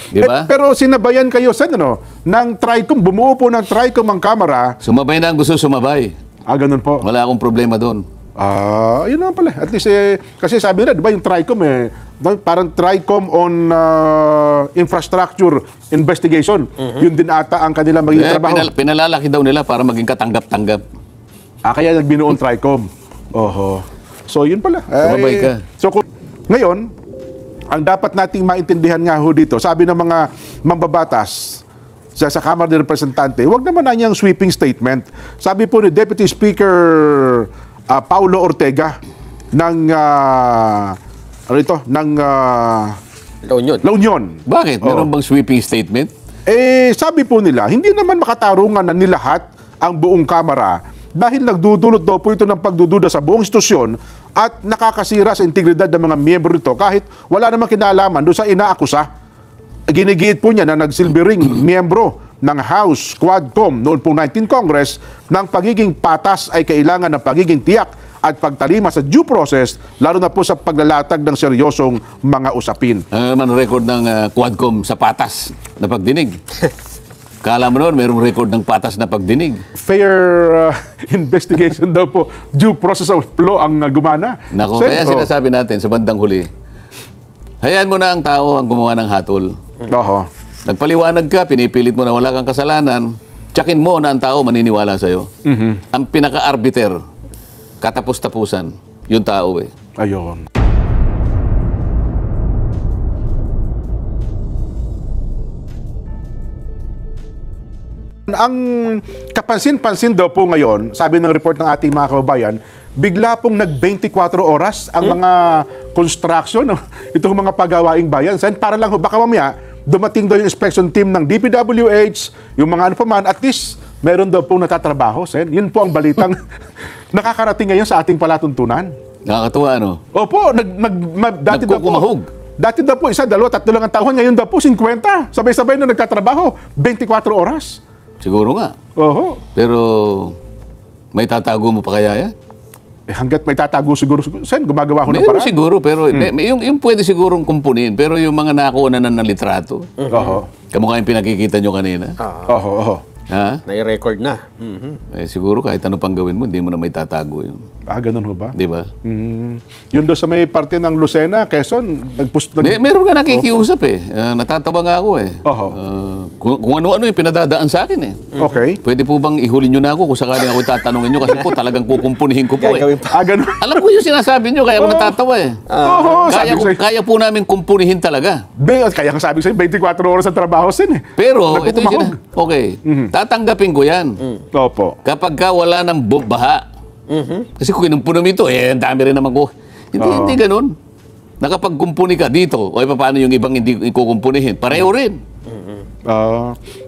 Di ba? Pero sinabayan kayo, Sen, ano, ng TRICOM, bumuo po ng TRICOM ang kamera. Sumabay na ang gusto sumabay. Ganun po. Wala akong problema doon. Yun naman pala. At least, kasi sabi nila, di ba yung TRICOM, parang TRICOM on infrastructure investigation. Yun din ata ang kanila magiging trabaho. Pinalalaki daw nila para maging katanggap-tanggap. Kaya nagbinuon TRICOM. Oho. So, yun pala. Sumabay ka. So, ngayon, ang dapat nating maintindihan nga ho dito, sabi ng mga mambabatas sa Kamara ng Representante, huwag naman na niyang sweeping statement. Sabi po ni Deputy Speaker Paulo Ortega ng La Union. Bakit? Meron bang sweeping statement? Sabi po nila, hindi naman makatarungan na nilahat ang buong Kamara dahil nagdudulot daw po ito ng pagdududa sa buong institusyon at nakakasira sa integridad ng mga miyembro nito kahit wala namang kinalaman doon sa inaakusa. Ginigiit po niya na nagsilbing miyembro ng House Quadcom noon pong 19th Congress ng pagiging patas ay kailangan ng pagiging tiyak at pagtalima sa due process, lalo na po sa paglalatag ng seryosong mga usapin. Ano record ng Quadcom sa patas na pagdinig? Kala mo noon, mayroong record ng patas na pagdinig. Fair investigation daw po, due process of law ang gumana. Nako, kaya sinasabi natin sa bandang huli, hayaan mo na ang tao ang gumawa ng hatol. Nagpaliwanag ka, pinipilit mo na wala kang kasalanan, tsakin mo na ang tao maniniwala sa'yo. Ang pinaka-arbiter, katapos-tapusan, yung tao eh. Ayun. Ang kapansin-pansin daw po ngayon, sabi ng report ng ating mga kababayan, bigla pong nag-24 oras ang mga construction, itong mga pagawaing bayan. Para lang, baka mamaya, dumating daw yung inspection team ng DPWH, yung mga ano pa man, at least, meron daw pong natatrabaho. Yun po ang balitang nakakarating ngayon sa ating palatuntunan. Nakakatuwa, ano? Opo, dati daw po, dati daw po, 1, 2, 3 ang taon, ngayon daw po 50. Sabay-sabay na nagtatrabaho, 24 oras. Siguro nga. Oho. Pero may tatago mo pa kaya yan? Hanggat may tatago siguro, Sen, gumagawa ko ng paraan. Siguro, pero yung pwede sigurong kumpunin, pero yung mga nakuha na ng litrato, kamukha yung pinakikita nyo kanina. Ha? Nai-record na. Siguro kahit ano pang gawin mo, hindi mo na may tatago yun. Ganun ho ba? Di ba? Yun doon sa may parte ng Lucena, Quezon, meron ka nakikiusap eh. Natatawa nga ako eh. Kung ano-ano yung pinadadaan sa akin eh. Okay. Pwede po bang ihuli nyo na ako kung sakaling ako tatanungin nyo kasi po talagang kukumpunihin ko po eh. Ganun. Alam ko yung sinasabi nyo, kaya ako natatawa eh. Kaya po namin kumpunihin talaga. Kaya nga sabi ko sa'yo, 24 oras ang trabaho, Sen eh. Pero, ito yung tatanggapin ko yan. Opo. Kapag ka wala ng baha, kasi kung kinumpunan mo ito, ang dami rin naman ko. Hindi ganun. Nakapagkumpuni ka dito, o paano yung ibang hindi kukumpunihin? Pareho rin.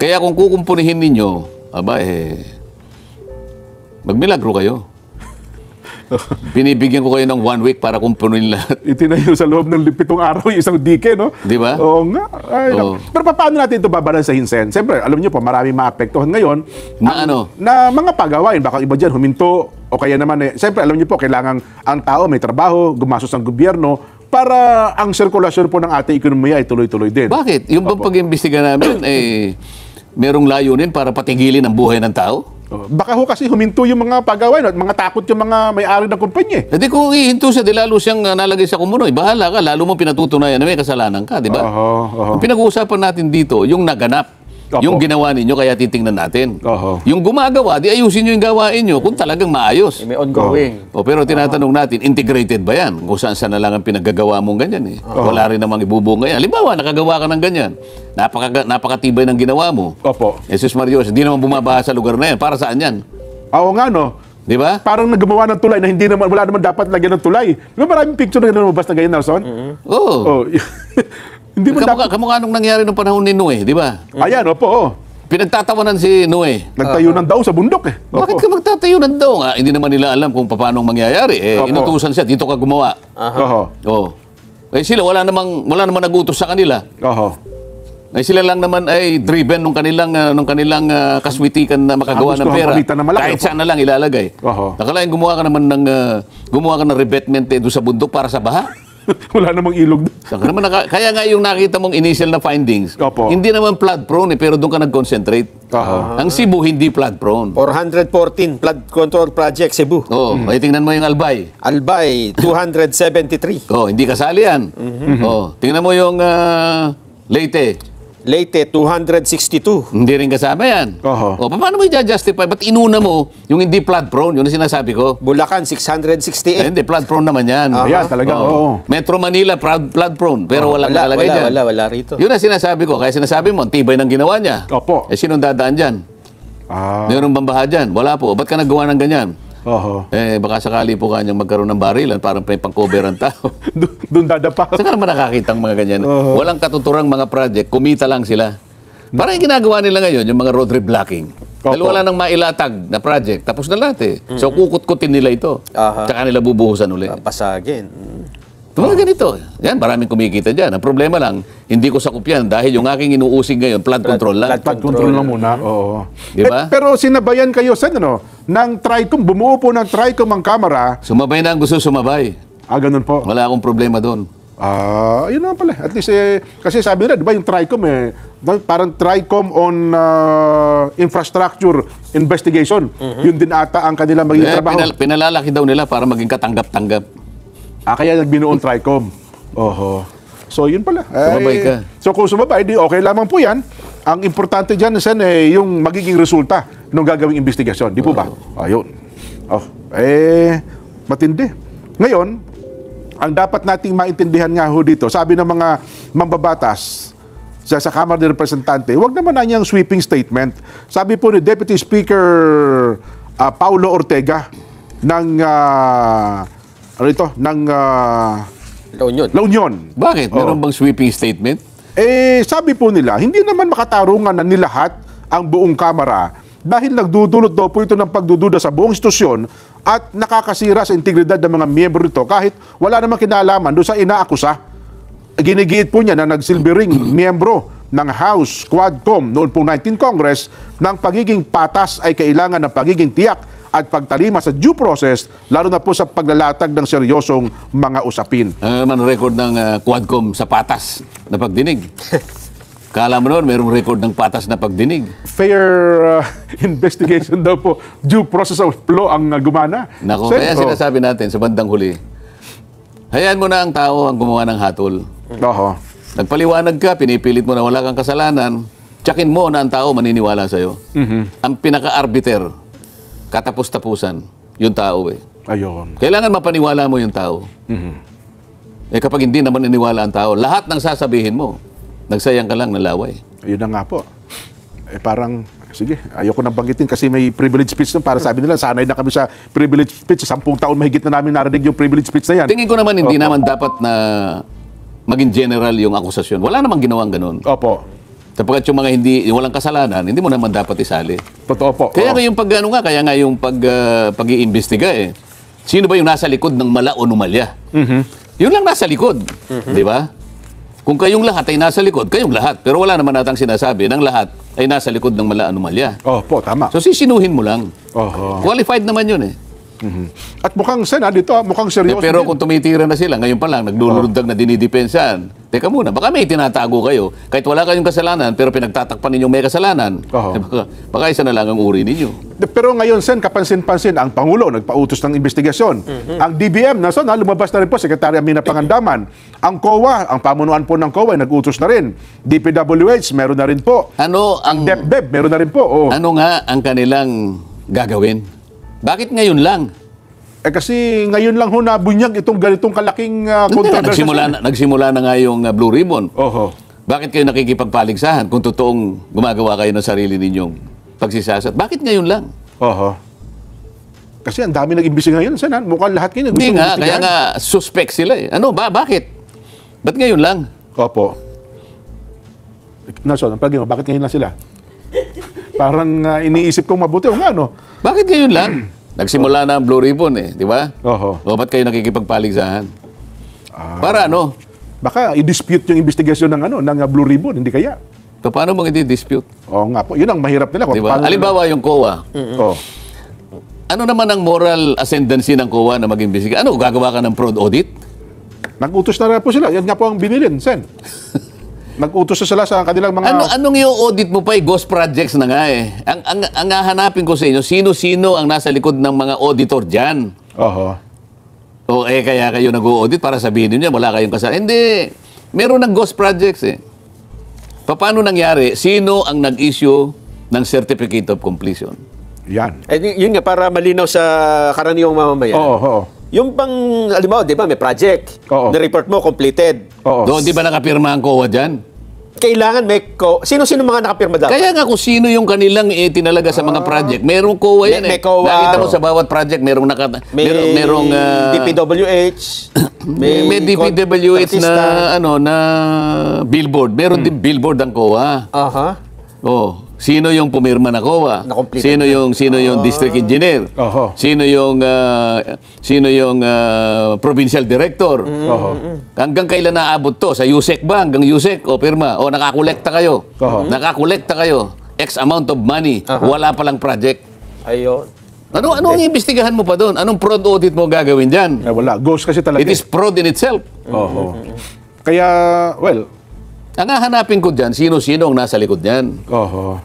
Kaya kung kukumpunihin ninyo, magmilagro kayo. Binibigyan ko kayo ng 1 week para kumpunin lahat. Itinayo sa loob ng 7 araw yung isang dike, no? Di ba? Oo nga. Pero paano natin ito babalansahin, Sen? Siyempre, alam niyo po, maraming maapektuhan ngayon. Na mga pagawain, baka iba dyan, huminto, o kaya naman, siyempre, alam niyo po, kailangan ang tao may trabaho, gumastos ang gobyerno, para ang sirkulasyon po ng ating ekonomiya ay tuloy-tuloy din. Bakit? Yung bang pag-imbestiga namin, merong layunin para patigilin ang buhay ng tao? Baka ho kasi huminto yung mga pagawain at mga takot yung mga may-ari ng kumpanya. Hindi kung ihinto siya, di lalo siyang nalagay sa kumunoy. Bahala ka, lalo mo pinatutunayan na may kasalanan ka, di ba? Ang pinag-uusapan natin dito, yung naganap. Yung ginawa ninyo, kaya titingnan natin. Yung gumagawa, di ayusin nyo yung gawain nyo kung talagang maayos. May ongoing. Pero tinatanong natin, integrated ba yan? Kung saan na lang ang pinaggagawa mong ganyan eh. Wala rin namang ibubunga yan. Halimbawa, nakagawa ka ng ganyan. Napakatibay ng ginawa mo. Jesus Marios, hindi naman bumabaha sa lugar na yan. Para saan yan? Oo nga, no? Di ba? Parang naggumawa ng tulay na hindi naman, wala naman dapat lagyan ng tulay. Di ba maraming picture na lumabas na ganyan, Nelson? Oo. Hindi mo kamukha nung nangyari nung panahon ni Noe, di ba? Ayan, opo. Pinagtatawanan si Noe. Nagtayo ng daw sa bundok eh. Bakit ka magtatayo ng daw? Hindi naman nila alam kung paano mangyayari. Inutusan siya, dito ka gumawa. Sila, wala namang nagutos sa kanila. Sila lang naman ay driven nung kanilang kaswitikan na makagawa ng pera. Kahit saan na lang ilalagay. Nakalain gumawa ka ng revetment doon sa bundok para sa baha. Wala namang ilog. Saka naman kaya nga yung nakita mong initial na findings, Opo. hindi naman flood prone pero doon ka nag-concentrate. Ang Cebu hindi flood prone. 414 flood control project Cebu. May tingnan mo yung Albay. Albay 273. Hindi kasali yan. Tingnan mo yung Leyte. Leyte 262. Hindi rin kasama yan. Paano mo i-justify? Ba't inuna mo yung hindi flood prone? Yun ang sinasabi ko. Bulacan 668. Hindi, flood prone naman yan. Ayan, talaga, oo. Metro Manila, flood prone. Pero walang nakalagay dyan. Wala rito. Yun ang sinasabi ko. Kaya sinasabi mo, ang tibay ng ginawa niya. Opo. Sinong dadaan dyan? Mayroong bambaha dyan? Wala po. Ba't ka nagawa ng ganyan? Baka sakali po kanyang magkaroon ng barilan, parang pang-cover ang tao. Doon dadapa. Saka naman nakakita ang mga ganyan. Walang katuturang mga project, kumita lang sila. Parang yung ginagawa nila ngayon, yung mga road reblocking. Dahil wala nang mailatag na project, tapos na lahat eh. So kukut-kutin nila ito. Tsaka nila bubuhusan ulit. Pasagin. Mga ganito. Yan, maraming kumikita dyan. Ang problema lang, hindi ko sakup yan dahil yung aking inuusig ngayon, flood control lang. Flood control lang muna. Di ba? Pero sinabayan kayo sa ng TRICOM, bumuo po ng TRICOM ang kamera. Sumabay na ang gusto sumabay. Ganun po. Wala akong problema doon. Yun naman pala. At least, kasi sabi nila, di ba yung TRICOM parang TRICOM on infrastructure investigation. Yun din ata ang kanila maging trabaho. Pinalalaki daw nila para maging katanggap-tanggap. Kaya nagbinuon TRICOM. So, yun pala. Sumabay ka. So, kung sumabay, di okay lamang po yan. Ang importante dyan, Sen, yung magiging resulta ng gagawing investigasyon. Di po ba? Ayun. Matindi. Ngayon, ang dapat nating maintindihan nga ho dito, sabi ng mga mambabatas sa Kamara ng Representante, huwag naman na niyang sweeping statement. Sabi po ni Deputy Speaker Paulo Ortega ng La Union. Bakit? Meron bang sweeping statement? Sabi po nila, hindi naman makatarungan na nilahat ang buong Kamara dahil nagdudulot daw po ito ng pagdududa sa buong institusyon at nakakasira sa integridad ng mga miyembro nito kahit wala namang kinalaman doon sa inaakusa. Ginigiit po niya na nagsilbing miyembro ng House Quadcom noon pong 19 Congress ng pagiging patas ay kailangan ng pagiging tiyak at pagtalima sa due process, lalo na po sa paglalatag ng seryosong mga usapin. Record ng Quadcom sa patas na pagdinig. Kala mo noon, mayroong record ng patas na pagdinig. Fair investigation daw po, due process of law ang gumana. Nako, kaya sinasabi natin sa bandang huli, hayaan mo na ang tao ang gumawa ng hatol. Nagpaliwanag ka, pinipilit mo na wala kang kasalanan, tsakin mo na ang tao maniniwala sa'yo. Ang pinaka-arbiter, katapos-tapusan, yung tao eh. Ayun. Kailangan mapaniwala mo yung tao. Kapag hindi naman naniwala ang tao, lahat ng sasabihin mo, nagsayang ka lang ng laway. Ayun na nga po. Parang, sige, ayoko nang banggitin kasi may privilege speech para sabi nila, sanay na kami sa privilege speech. 10 taon mahigit na namin narinig yung privilege speech na yan. Tingin ko naman, hindi naman dapat na maging general yung akusasyon. Wala namang ginawang ganun. Opo. Sapagkat yung mga yung walang kasalanan, hindi mo naman dapat isali. Totoo po. Kaya nga yung kaya nga yung pag-iimbestiga sino ba yung nasa likod ng mala o numalya? Yun lang nasa likod. Di ba? Kung kayong lahat ay nasa likod, kayong lahat. Pero wala naman natang sinasabi ng lahat ay nasa likod ng mala o numalya. Opo, tama. So sisinuhin mo lang. Qualified naman yun eh. At mukhang dito, mukhang seryoso. Pero kung tumitira na sila, ngayon pa lang, naglulundag na dinidepensahan. Teka muna, baka may tinatago kayo. Kahit wala kayong kasalanan, pero pinagtatakpan ninyong may kasalanan. Baka isa na lang ang uri ninyo. Pero ngayon, Sen, kapansin-pansin, ang Pangulo nagpautos ng investigasyon. Ang DBM, lumabas na rin po, Secretary Amina Pangandaman. Ang COA, ang pamunuan po ng COA, nag-utos na rin. DPWH, meron na rin po. Ang DepDep, meron na rin po. Ano nga ang kanilang gagawin? Bakit ngayon lang? Kasi ngayon lang ho nabunyag itong ganitong kalaking kontrobersya. Nagsimula na nga yung Blue Ribbon. Bakit kayo nakikipagpaligsahan kung totoong gumagawa kayo ng sarili ninyong pagsisasat? Bakit ngayon lang? Kasi ang dami nag-imbisi ngayon. Saan? Mukhang lahat kayo Hindi nga, kaya nga suspect sila eh. Bakit? Ba't ngayon lang? Opo. Bakit ngayon lang sila? Parang iniisip kong mabuti. Bakit ngayon lang? Nagsimula na ang Blue Ribbon eh, di ba? Ba't kayo nakikipagpaligsahan? Para Baka i-dispute yung investigasyon ng Blue Ribbon, hindi kaya? Paano mong i-dispute? Oo nga po, yun ang mahirap nila. Diba? Halimbawa yung COA. Ano naman ang moral ascendancy ng COA na mag-imbestiga? Gagawa ka ng fraud audit? Nag-utos na po sila. Yan nga po ang binilin, Sen. Nag-utos na sila sa kanilang mga... Anong i-audit mo pa ghost projects na nga eh. Ang hahanapin ko sa inyo, sino-sino ang nasa likod ng mga auditor dyan? Oho. O kaya kayo nag-audit para sabihin niyo wala kayong kasalanan. Hindi. Meron ng ghost projects eh. Paano nangyari? Sino ang nag-issue ng certificate of completion? Yan. Yun nga, para malinaw sa karaniwang mamamayan. Oo. Yung pang, alam mo, di ba, may project. Oo. Na-report mo, completed. Oo. Doon, di ba nakapirma ang COA dyan? Kailangan may sino-sino mga nakapirma dapat? Kaya nga kung sino yung kanilang tinalaga sa mga project, merong COA yan May COA. Nakita mo sa bawat project, merong merong DPWH. may DPWH na na billboard. Meron din billboard ang COA. Aha. Oh, sino yung pumirma na COA? Na-complete. Sino yung district engineer? Oho. Sino yung provincial director? Oho. Hanggang kailan naabot to? Sa USEC ba? Hanggang USEC o pirma? O nakakolekta kayo? Oho. Nakakolekta kayo. X amount of money. Wala palang project. Ayun. Ano ang imbestigahan mo pa doon? Anong fraud audit mo gagawin dyan? Wala. Ghost kasi talaga. It is fraud in itself. Oho. Kaya, well, Ang hahanapin ko dyan, sino-sino ang nasa likod niyan. oho.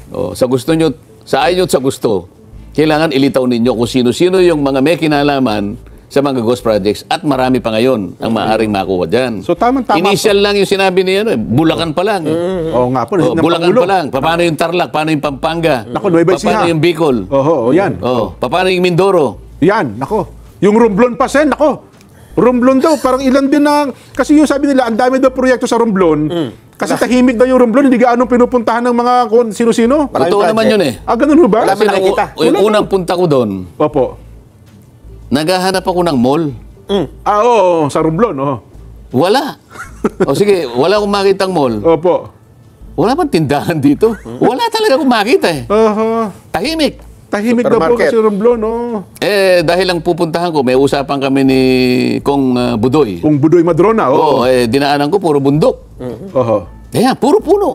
O, sa gusto nyo, sa ayon sa gusto, kailangan ilitaw ninyo kung sino-sino yung mga may kinalaman sa mga ghost projects at marami pa ngayon ang maaaring makuha dyan. So, tamang-tama Initial lang yung sinabi niya, Bulacan pa lang. Oo nga po. Oh, Bulacan pa lang. Paano yung Tarlac? Paano yung Pampanga? Naku, Nueva Ecija. Paano yung Bicol? Oho, yan. Oh, paano yung Mindoro? Yan, nako. Yung Romblon pa, Sen, nako. Romblon daw, parang ilan din na... Kasi yung sabi nila, ang dami daw proyekto sa Romblon. Kasi tahimik daw yung Romblon, hindi gaano pinupuntahan ng mga sino-sino. Maraming Totoo naman project. yun eh. Ganun ho ba? Wala Kasi man nakikita. yung unang punta ko doon, Opo. naghahanap ako ng mall. Oo, sa Romblon, oo. Wala. O sige, wala akong makitang mall. Opo. Wala bang tindahan dito? Wala talaga akong makita eh. Oho. Tahimik. Tahimik daw po Supermarket. kasi Romblon, oo. Dahil ang pupuntahan ko, may usapan kami ni Kong Budoy. Kung Budoy Madrona, oo. Oo, dinaanan ko, puro bundok. Oho. Kaya, puro puno.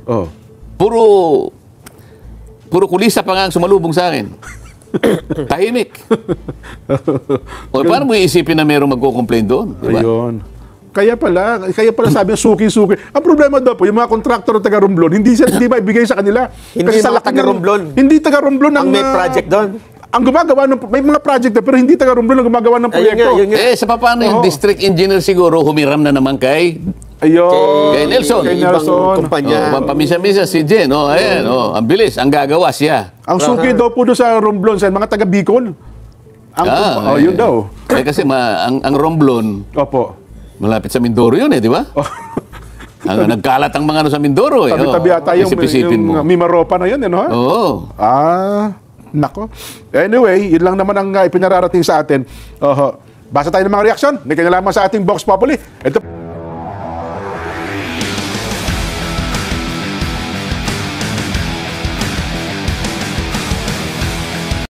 Oo. Puro kulisa pa nga ang sumalubong sa akin. Tahimik. O, paano mo iisipin na mayroong magko-complain doon? Diba? Ayun. Kaya pala sabi ng suki-suki. Ang problema daw po, yung mga kontraktor ng taga Romblon, hindi ba ibigay sa kanila? Hindi sa mga laki taga ng- Romblon. Hindi taga Romblon Ang may project doon. Ang gumagawa ng may mga project doon, pero hindi taga Romblon ang gumagawa ng Ayun proyekto. nga, yun nga. Sa paano yung Oo. district engineer siguro humiram na naman kay Ayun. Kay Nelson. Kay Ibang Nelson. kumpanya. Pamisa-misa si Jen. Ayan, ang bilis. Ang gagawa siya. Ang suki daw po doon sa Romblon, sa mga taga Bicol. Yun daw. Kasi ang Romblon, Opo. malapit sa Mindoro yun di ba? Nagkalat ang mga sa Mindoro Tabi-tabi yata Isip-isipin mo. yung Mimaropa na yun, ha? Oo. Nako. Anyway, yun lang naman ang ipinararating sa atin. Basa tayo ng mga reaksyon. May kinalaman sa ating Vox Populi. Ito